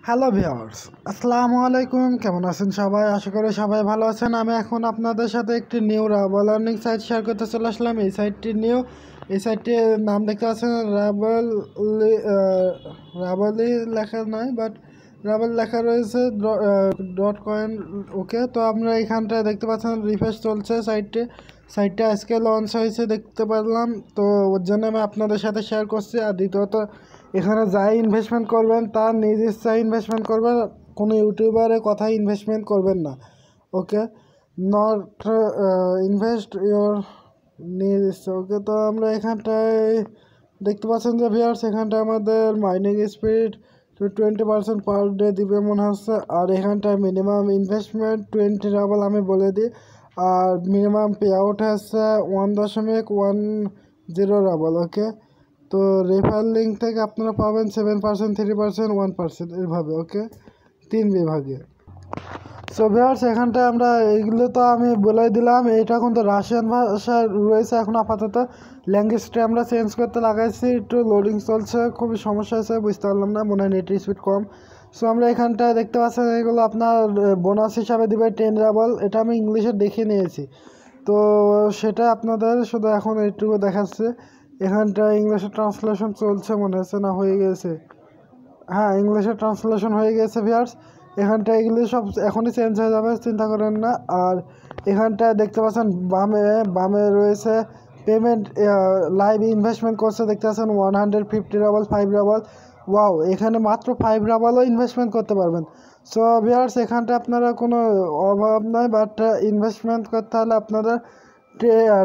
Hello viewers, আসসালামু আলাইকুম। কেমন আছেন সবাই? আশা করি সবাই ভালো আছেন। আমি এখন আপনাদের সাথে একটি নিউ রাবল আর্নিং সাইট শেয়ার করতে চলে আসলাম। এই সাইটটির নাম দেখতে পাচ্ছেন রাবলি লেখা নয়, বাট রাবল লেখা রয়েছে .coin। ওকে, তো আমরা এখানটায় দেখতে পাচ্ছেন রিফ্রেশ চলছে সাইটটা আজকে লঞ্চ হয়েছে দেখতে পারলাম। তো ওর জন্য আমি আপনাদের সাথে শেয়ার করছি। আর দ্বিতীয়ত, এখানে যাই ইনভেস্টমেন্ট করবেন তার নিজ ইচ্ছায় ইনভেস্টমেন্ট করবেন, কোনো ইউটিউবারের কথাই ইনভেস্টমেন্ট করবেন না। ওকে, নট ইনভেস্ট ইউর নিজ ইচ্ছা। ওকে, তো আমরা এখানটায় দেখতে পাচ্ছেন যে ভিউয়ার্স, এখানটা আমাদের মাইনিং স্পিড 20% পার ডে দিবে মনে হচ্ছে। আর এখানটায় মিনিমাম ইনভেস্টমেন্ট 20 রাবল আমি বলে দিই। আর মিনিমাম পে আউট হচ্ছে 1.10 রাবল। ওকে, তো রেফার লিঙ্ক থেকে আপনারা পাবেন 7%, 3%, 1% এইভাবে। ওকে, 3 বিভাগে। সো ভিউয়ার্স, এখানটায় আমরা এইগুলো তো আমি বলে দিলাম। এটা কিন্তু রাশিয়ান ভাষা রয়েছে এখন আপাতত। ল্যাঙ্গুয়েজটা আমরা চেঞ্জ করতে লাগাইছি, একটু লোডিং চলছে, খুবই সমস্যা হয়েছে, বুঝতে পারলাম না, মনে হয় নেট স্পিড কম। সো আমরা এখানটায় দেখতে পাচ্ছেন এগুলো আপনার বোনাস হিসাবে দিবে 10 রাবল। এটা আমি ইংলিশে দেখে নিয়েছি, তো সেটা আপনাদের শুধু এখন এইটুকু দেখাচ্ছে। এখানটা ইংলিশে ট্রান্সলেশন চলছে মনে হচ্ছে, না হয়ে গেছে? হ্যাঁ, ইংলিশে ট্রান্সলেশন হয়ে গেছে ভিউয়ার্স। এখানটা এগুলো সব এখনই চেঞ্জ হয়ে যাবে, চিন্তা করেন না। আর এখানটায় দেখতে পাচ্ছেন বামে রয়েছে পেমেন্ট, লাইভ ইনভেস্টমেন্ট করছে দেখতে পাচ্ছেন 150 রাবল, 5 রাবল। ওয়াও, এখানে মাত্র 5 রাবলও ইনভেস্টমেন্ট করতে পারবেন। সো ভিউয়ার্স, এখানটা আপনারা কোনো অভাব নয়, বাট ইনভেস্টমেন্ট করতে হলে আপনাদের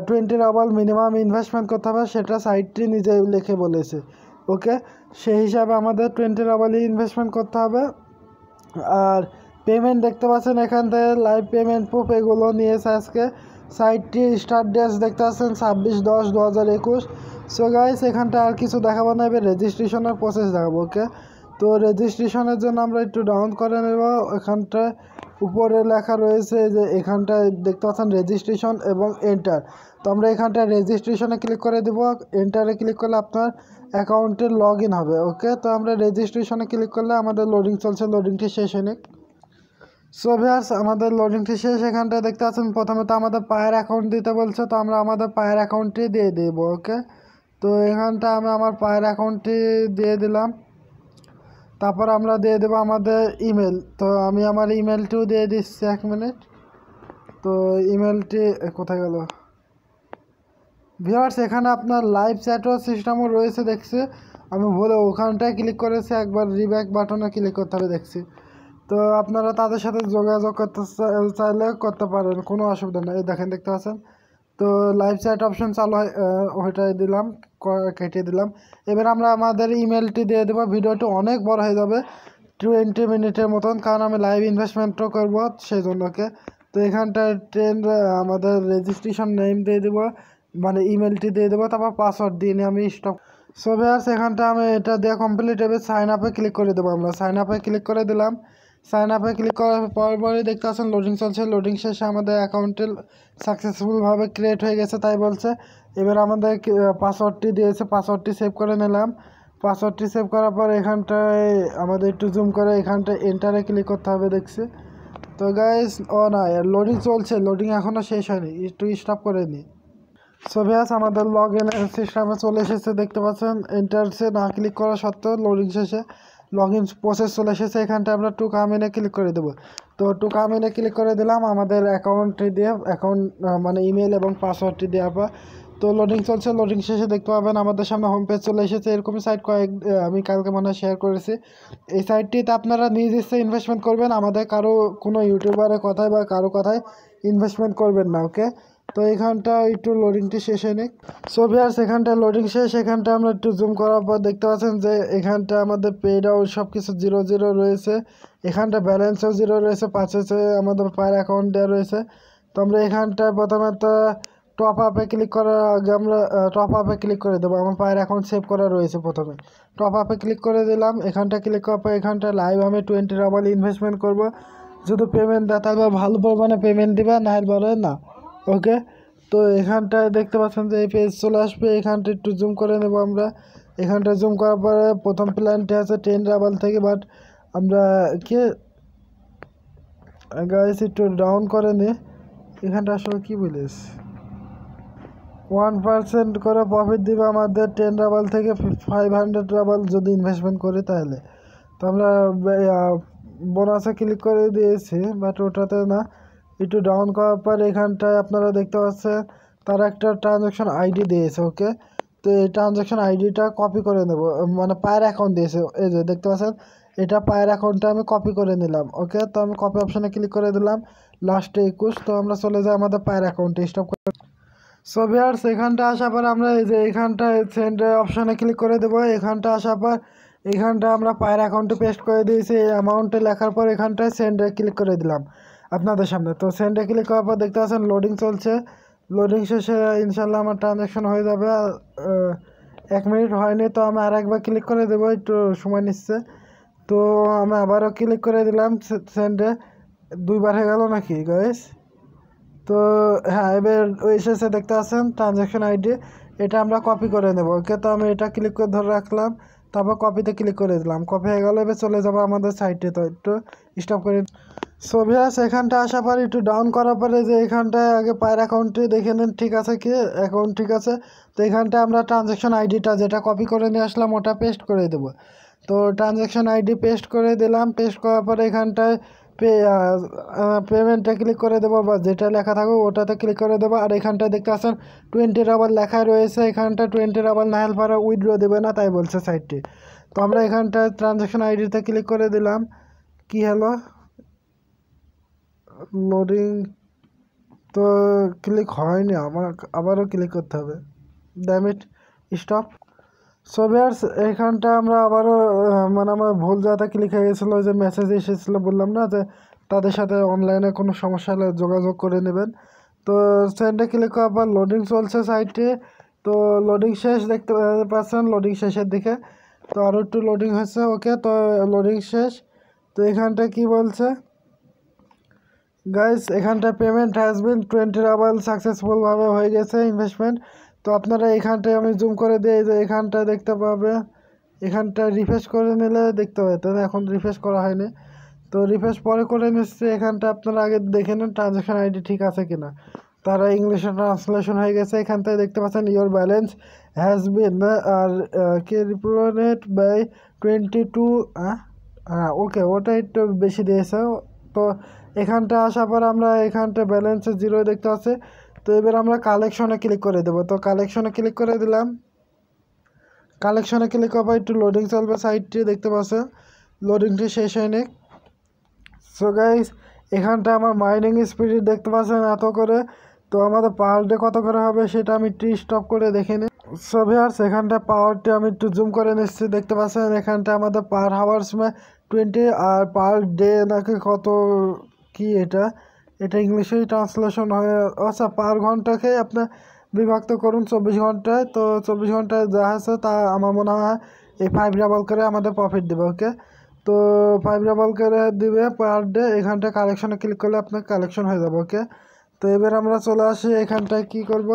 20 রাবল মিনিমাম ইনভেস্টমেন্ট করতে হবে, সেটা সাইটটি নিজে লিখে বলেছে। ওকে, সেই হিসাবে আমাদের 20 রাবলই ইনভেস্টমেন্ট করতে হবে। আর পেমেন্ট দেখতে পাচ্ছেন এখান থেকে লাইভ পেমেন্ট প্রুফ এগুলো নিয়েছে আজকে। সাইটটি স্টার্ট ডেট দেখতে পাচ্ছেন 26/10/2021। সো গাইস, এখানটা আর কিছু দেখাবো না, এবার রেজিস্ট্রেশনের প্রসেস দেখাবো। ওকে, তো রেজিস্ট্রেশনের জন্য আমরা একটু ডাউন করে নেব। এখানটায় উপরে লেখা রয়েছে যে এখানটায় দেখতে পাচ্ছেন রেজিস্ট্রেশন এবং এন্টার। তো আমরা এখানটায় রেজিস্ট্রেশনে ক্লিক করে দেবো। এন্টারে ক্লিক করলে আপনার অ্যাকাউন্টে লগ ইন হবে। ওকে, তো আমরা রেজিস্ট্রেশনে ক্লিক করলে আমাদের লোডিং চলছে, লোডিংটি শেষ হয়নি। সো ভিউয়ার্স, আমাদের লোডিংটি শেষ। এখানটায় দেখতে পাচ্ছেন প্রথমে তো আমাদের পায়ের অ্যাকাউন্ট দিতে বলছে, তো আমরা আমাদের পায়ের অ্যাকাউন্টটি দিয়ে দেবো। ওকে, তো এখানটা আমি আমার পায়ের অ্যাকাউন্টটি দিয়ে দিলাম। তারপর আমরা দিয়ে দেবো আমাদের ইমেল। তো আমি আমার ইমেলটিও দিয়ে দিচ্ছি, 1 মিনিট। তো ইমেলটি কোথায় গেল? ভিউয়ার্স, এখানে আপনার লাইভ চ্যাটও সিস্টেমও রয়েছে দেখছি। আমি বলে ওখানটায় ক্লিক করেছি, একবার রিব্যাক বাটনে ক্লিক করতে হবে দেখছি। তো আপনারা তাদের সাথে যোগাযোগ করতে চাইলে করতে পারেন, কোনো অসুবিধা নেই। দেখেন, দেখতে পাচ্ছেন তো লাইভ চ্যাট অপশন চালু হয়, ওইটাই দিলাম, কেটে দিলাম। এবার আমরা আমাদের ইমেলটি দিয়ে দেবো। ভিডিওটি অনেক বড় হয়ে যাবে, 20 মিনিটের মতন, কারণ আমি লাইভ ইনভেস্টমেন্টও করবো সেই জন্য। ওকে, তো এখানটায় আমাদের রেজিস্ট্রেশন নেম দিয়ে দেবো, মানে ইমেলটি দিয়ে দেবো, তারপর পাসওয়ার্ড দিয়ে নিয়ে আমি স্টপ। সো ভিউয়ার্স, এখানটা আমি এটা দেওয়া কমপ্লিট হবে। সাইন আপে ক্লিক করে দেবো। আমরা সাইন আপে ক্লিক করে দিলাম। সাইন আপে ক্লিক করার পরই দেখতে পাচ্ছেন লোডিং চলছে। লোডিং শেষে আমাদের অ্যাকাউন্টে সাকসেসফুলভাবে ক্রিয়েট হয়ে গেছে তাই বলছে। এবার আমাদের পাসওয়ার্ডটি দিয়েছে, পাসওয়ার্ডটি সেভ করে নিলাম। পাসওয়ার্ডটি সেভ করার পর এখানটায় আমাদের একটু জুম করে এখানটায় এন্টারে ক্লিক করতে হবে দেখছি। তো গাইস, না, লোডিং চলছে, লোডিং এখনও শেষ হয়নি, একটু স্টপ করে নিই। সো ভিউয়ার্স, আমাদের লগ ইন সিস্টেমে চলে এসেছে দেখতে পাচ্ছেন। এন্টারসে না ক্লিক করা সত্ত্বেও লোডিং শেষে লগ ইন প্রসেস চলে এসেছে। এখানটা আমরা টু কাম ইনে ক্লিক করে দেবো। তো টু কাম ইনে ক্লিক করে দিলাম। আমাদের অ্যাকাউন্টটি দিয়ে মানে ইমেল এবং পাসওয়ার্ডটি দেওয়ার পর তো লোডিং চলছে। লোডিং শেষে দেখতে পাবেন আমাদের সামনে হোম পেজ চলে এসেছে। এরকমই সাইট আমি কালকে মনে হয় শেয়ার করেছি। এই সাইটটিতে আপনারা নিজ ইচ্ছে ইনভেস্টমেন্ট করবেন, আমাদের কোনো ইউটিউবারের কথায় বা কারো কথায় ইনভেস্টমেন্ট করবেন না। ওকে, তো এখানটা একটু লোডিংটি শেষ হয়নি। সো ভিউয়ার্স, এখানটা লোডিং শেষ। এখানটা আমরা একটু জুম করার পর দেখতে পাচ্ছেন যে এখানটা আমাদের পেড আউট সব কিছু 0 রয়েছে। এখানটা ব্যালেন্সও 0 রয়েছে, পাশে আমাদের পায়ের অ্যাকাউন্ট দেওয়া রয়েছে। তো আমরা এখানটায় প্রথমে তো টপ আপে ক্লিক করার আগে আমরা টপ আপে ক্লিক করে দেবো। আমার পায়ের অ্যাকাউন্ট সেভ করা রয়েছে, প্রথমে টপ আপে ক্লিক করে দিলাম। এখানটা ক্লিক করার পর এখানটা লাইভ আমি 20 রাবল ইনভেস্টমেন্ট করব। যদি পেমেন্ট দেয় তাহলে ভালো পরিমাণে পেমেন্ট দেবে, না বলে না। ওকে, তো এখানটায় দেখতে পাচ্ছেন যে এই পেজ চলে আসবে। এখানটা একটু জুম করে নেব আমরা। এখানটা জুম করার পরে প্রথম প্ল্যানটি আছে 10 রাবল থেকে, বাট আমরা কি গাইস একটু ডাউন করে নি। এখানটা আসলে কি বলিস 1% করে প্রফিট দিবে আমাদের 10 রাবাল থেকে 500 রাবাল যদি ইনভেস্টমেন্ট করি তাহলে। তো আমরা বোনাসে ক্লিক করে দিয়েছি, বাট ওটাতে না। একটু ডাউন করার পর এখানটায় আপনারা দেখতে পাচ্ছেন তারা একটা ট্রানজ্যাকশন আইডি দিয়েছে। ওকে, তো এই ট্রানজ্যাকশন আইডিটা কপি করে নেব, মানে পায়ের অ্যাকাউন্ট দিয়েছে। এই যে দেখতে পাচ্ছেন এটা পায়ের অ্যাকাউন্টটা আমি কপি করে নিলাম। ওকে, তো আমি কপি অপশানে ক্লিক করে দিলাম, লাস্টে 21। তো আমরা চলে যাই আমাদের পায়ের অ্যাকাউন্টে স্টপ করে। সো ভিউয়ার্স এখানটা আসার পর আমরা এই যে এখানটায় সেন্ড অপশানে ক্লিক করে দেবো। এখানটা আসার পর এখানটা আমরা পায়ের অ্যাকাউন্টে পেস্ট করে দিয়েছি। এই অ্যামাউন্টে লেখার পর এখানটায় সেন্ডে ক্লিক করে দিলাম আপনাদের সামনে। তো সেন্ডে ক্লিক করার পর দেখতে পাচ্ছেন লোডিং চলছে। লোডিং শেষে ইনশাল্লাহ আমার ট্রানজ্যাকশন হয়ে যাবে। 1 মিনিট হয়নি, তো আমি আর একবার ক্লিক করে দেবো, একটু সময় নিচ্ছে। তো আমি আবারও ক্লিক করে দিলাম সেন্ডে। 2বার হয়ে গেল নাকি গাইস? তো হ্যাঁ, এবার এসেছে দেখতে পাচ্ছেন ট্রানজ্যাকশন আইডি। এটা আমরা কপি করে নেব। ওকে, তো আমি এটা ক্লিক করে ধরে রাখলাম, তারপর কপিতে ক্লিক করে দিলাম। কপি হয়ে গেল, এবার চলে যাবো আমাদের সাইটে। তো একটু স্টপ করে। সো ভিউয়ার্স এখানটা আসার পর একটু ডাউন করার পরে যে এখানটায় আগে পায়ের অ্যাকাউন্টটি দেখে নেন ঠিক আছে কি, অ্যাকাউন্ট ঠিক আছে। তো এখানটায় আমরা ট্রানজ্যাকশন আইডিটা যেটা কপি করে নিয়ে আসলাম ওটা পেস্ট করে দেবো। তো ট্রানজ্যাকশন আইডি পেস্ট করে দিলাম। পেস্ট করার পরে এখানটায় পেমেন্টে ক্লিক করে দেবো, বা যেটা লেখা থাকবে ওটাতে ক্লিক করে দেবো। আর এখানটায় দেখতে পাচ্ছেন 20 রাবাল লেখা রয়েছে। এখানটা 20 রাবাল না হলে পরে উইথড্র দেবে না, তাই বলছে সাইটটি। তো আমরা এখানটায় ট্রানজ্যাকশন আইডিতে ক্লিক করে দিলাম। কি হলো লোডিং, তো ক্লিক হয়নি আমার, আবারও ক্লিক করতে হবে। Dammit, stop. সো ভিউয়ার্স এইখানটা আমরা আবারও মানে আমার ভুল জায়গাটা ক্লিক হয়ে গেছিলো, যে মেসেজ এসেছিলো বললাম না, যে তাদের সাথে অনলাইনে কোনো সমস্যা হলে যোগাযোগ করে নেবেন। তো সেন্ডে ক্লিক করার পর লোডিং চলছে সাইটে। তো লোডিং শেষ দেখতে পাচ্ছেন, লোডিং শেষের দিকে। তো আরও একটু লোডিং হচ্ছে। ওকে, তো লোডিং শেষ। তো এখানটা কি বলছে গাইস, এখানটা পেমেন্ট হ্যাজ বিন 20 রাবাল সাকসেসফুলভাবে হয়ে গেছে ইনভেস্টমেন্ট। তো আপনারা এখানটায় আমি জুম করে দিই, যে এখানটা দেখতে পাবে। এখানটা রিফ্রেশ করে নিলে দেখতে পাবে, তো এখন রিফ্রেশ করা হয়নি। তো রিফ্রেশ পরে করে নিচ্ছে। এখানটা আপনারা আগে দেখে নেন ট্রানজ্যাকশন আইডি ঠিক আছে কিনা। তারা ইংলিশে ট্রান্সলেশন হয়ে গেছে। এখান থেকে দেখতে পাচ্ছেন ইয়োর ব্যালেন্স হ্যাজ বিন আর কে রিপ্রেজেন্টেড বাই 22। হ্যাঁ ওকে, ওটা একটু বেশি দিয়েছে। তো এখানটা আসার পর আমরা এখানটা ব্যালেন্সে 0 দেখতে পাচ্ছি। তো এবার আমরা কালেকশনে ক্লিক করে দেবো। তো কালেকশনে ক্লিক করে দিলাম। কালেকশনে ক্লিক করার পর একটু লোডিং চলবে সাইটটি দেখতে পাচ্ছেন, লোডিংটি শেষ হয়নি। সো গাইস এখানটা আমার মাইনিং স্পিড দেখতে পাচ্ছেন এত করে। তো আমাদের পার ডে কত করে হবে সেটা আমি একটু স্টপ করে দেখে নিই। সো ভিউয়ার্স এখানটা পাওয়ারটি আমি একটু জুম করে নিচ্ছি, দেখতে পাচ্ছেন এখানটা আমাদের পার হাওয়ার্স 20 আর পার ডে নাকি কত কি, এটা এটা ইংলিশেই ট্রান্সলেশন হয়ে। আচ্ছা, পার ঘন্টাকে আপনার বিভক্ত করুন 24 ঘন্টায়। তো 24 ঘন্টায় যা আছে তা আমার মনে হয় এই 5 রাবাল করে আমাদের প্রফিট দেবে। ওকে, তো 5 রাবাল করে দিবে পার ডে। এখানটা কালেকশনে ক্লিক করলে আপনার কালেকশন হয়ে যাবে। ওকে, তো এবার আমরা চলে আসি এখানটায় কি করব।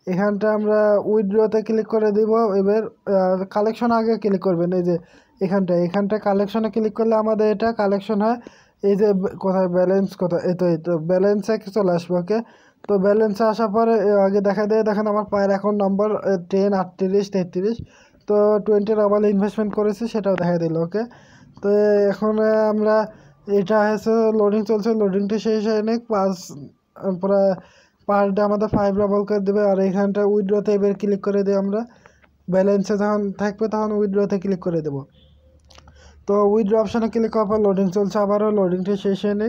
এখানটা আমরা উইথড্রতে ক্লিক করে দিব। এবার কালেকশন আগে ক্লিক করবেন, এই যে এখানটা কালেকশনে ক্লিক করলে আমাদের এটা কালেকশন হয়। এই যে কোথায় ব্যালেন্স, কোথায় এই তো ব্যালেন্সে চলে আসবে। ওকে, তো ব্যালেন্সে আসার পরে আগে দেখা দেয়, দেখেন আমার পায়ের অ্যাকাউন্ট নম্বর 10 38 33। তো 20 রাবাল ইনভেস্টমেন্ট করেছি সেটাও দেখা দিল। ওকে, তো এখন আমরা এটা হচ্ছে লোডিং চলছে, লোডিংটা শেষ হয়নি। পুরো পার ডে আমাদের 5 রাবাল করে দেবে। আর এখানটা উইথড্রতে এবার ক্লিক করে দিই আমরা। ব্যালেন্সে যখন থাকবে তখন উইথড্রতে ক্লিক করে দেবো। তো উইথড্র অপশানে ক্লিক করার পর লোডিং চলছে, আবারও লোডিংটি শেষ হয়নি।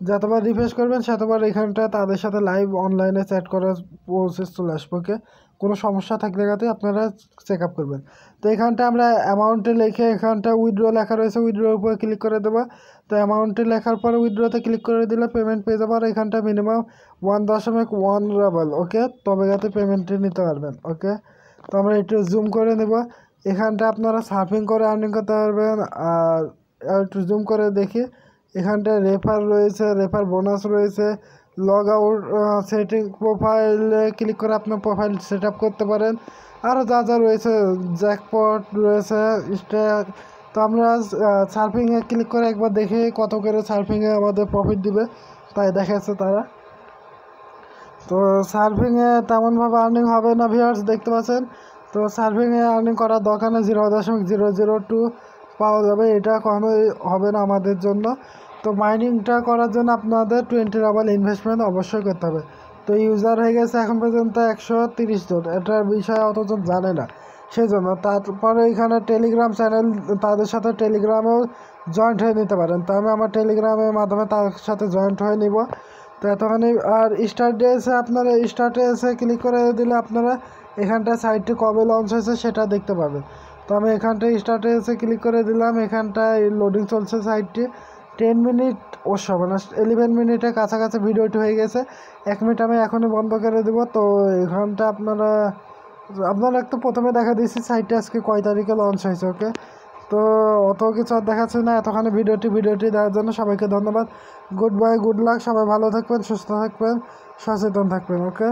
যতবার রিফ্রেশ করবেন সেতবার এখানটা তাদের সাথে লাইভ অনলাইনে চ্যাট করার প্রসেস চলে আসবে। ওকে, কোনো সমস্যা থাকলে যাতে আপনারা চেক আপ করবেন। তো এখানটা আমরা অ্যামাউন্টে লিখে এখানটা উইথড্র লেখা রয়েছে, উইথড্রোর উপরে ক্লিক করে দেবো। তো অ্যামাউন্টে লেখার পরে উইথড্রোতে ক্লিক করে দিলে পেমেন্ট পেয়ে যাবো। আর এখানটা মিনিমাম 1.1 রাবাল। ওকে, তবে যাতে পেমেন্টটি নিতে পারবেন। ওকে, তো আমরা একটু জুম করে নেব। এখানটা আপনারা সার্ফিং করে আর্নিং করতে পারবেন। আর একটু জুম করে দেখি, এখানটা রেফার রয়েছে, রেফার বোনাস রয়েছে, লগ আউট সেটিং, প্রোফাইলে ক্লিক করে আপনার প্রোফাইল সেট আপ করতে পারেন। আরও যা যা রয়েছে, জ্যাকপট রয়েছে, স্ট্যাক। তো তো আমরা সার্ফিংয়ে ক্লিক করে একবার দেখে কত করে সার্ফিংয়ে আমাদের প্রফিট দিবে, তাই দেখাচ্ছে তারা। তো সার্ফিংয়ে তেমনভাবে আর্নিং হবে না ভিউয়ার্স, দেখতে পাচ্ছেন। তো সার্ফিংয়ে আর্নিং করার দরকার নেই, 0.002 পাওয়া যাবে, এটা কখনোই হবে না আমাদের জন্য। তো মাইনিংটা করার জন্য আপনাদের 20 রাবাল ইনভেস্টমেন্ট অবশ্যই করতে হবে। তো ইউজার হয়ে গেছে এখন পর্যন্ত 130 জন, এটার বিষয়ে অতজন জানে না, সেজন্য। তারপরে এখানে টেলিগ্রাম চ্যানেল, তাদের সাথে টেলিগ্রামেও জয়েন্ট হয়ে নিতে পারেন। তো আমি আমার টেলিগ্রামের মাধ্যমে তার সাথে জয়েন্ট হয়ে নিব। তো এতখানি। আর স্টার্টে এসে আপনারা স্টার্টে এসে ক্লিক করে দিলে আপনারা এখানটায় সাইটটি কবে লঞ্চ হয়েছে সেটা দেখতে পাবেন। তো আমি এখানটায় স্টার্টে এসে ক্লিক করে দিলাম, এখানটায় লোডিং চলছে সাইটটি। 10 মিনিট অবশ্য হবে না, 11 মিনিটের কাছাকাছি ভিডিওটি হয়ে গেছে। 1 মিনিট আমি এখনই বন্ধ করে দেবো। তো এখানটা আপনারা একটু প্রথমে দেখা দিচ্ছি সাইটটা আজকে কয় তারিখে লঞ্চ হয়েছে। ওকে, তো অত কিছু আর দেখাচ্ছে না। এতখানি ভিডিওটি দেওয়ার জন্য সবাইকে ধন্যবাদ। গুড বাই, গুড লাক, সবাই ভালো থাকবেন, সুস্থ থাকবেন, সচেতন থাকবেন। ওকে।